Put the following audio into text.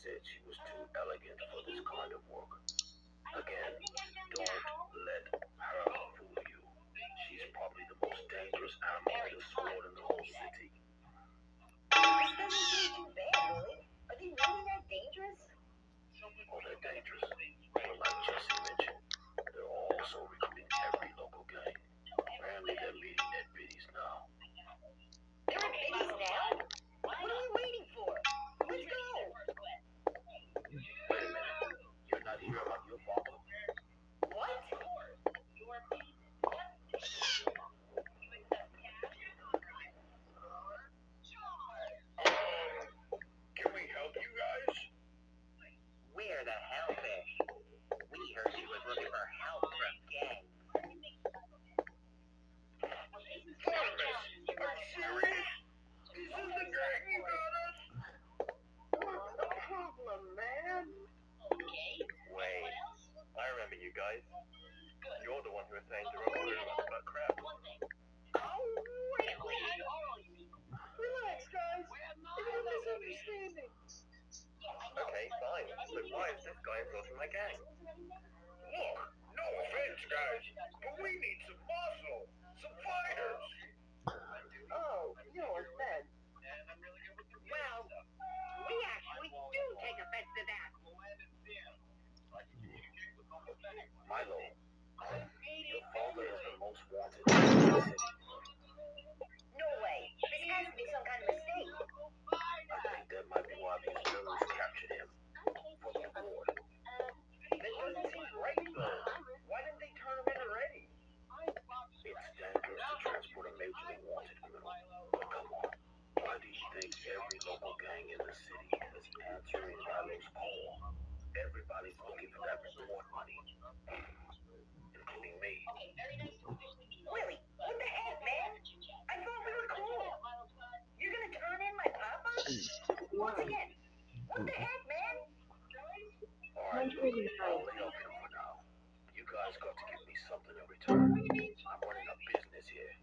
said she was too elegant for this kind of work. Again, don't let her fool you. She's probably the most dangerous animal with a sword in the whole city. This doesn't seem too bad, Willie. Are they really that dangerous? Oh, they're dangerous. But like Jesse mentioned, they're also recruiting every local gang. Apparently, they're leading their biddies now. They're in biddies now? What are we waiting for? Let's go! Wait a minute. You're not here about your father? What? Can we help you guys? We're the Hellfish. We heard she was looking for help from gangs. Barnabas, are you serious? This is the gang you got us? What's the problem, man? Wait, I remember you guys. You're the one who was saying to reporter about crap. Oh, really? Relax, guys. It's a misunderstanding. Okay, fine. But why is this guy endorsing my gang? Look, no offense, guys, but we need some muscle, some fighters. Oh, you know what's bad? Well, we actually do take offense to that. Milo, your father is the most wanted in the city. No way. This has to be some kind of mistake. I think that might be why these villains captured him. For the reward. That doesn't seem right, though. Why didn't they turn him in already? It's dangerous to transport a majorly wanted criminal. But come on, why do you think every local gang in the city is answering Milo's call? Everybody's looking for that reward money, including me. Willie, what the heck, man? I thought we were cool. You're gonna turn in my papa? Once again, what the heck, man? Alright, I'll lay off him for now. You guys got to give me something in return. I'm running a business here.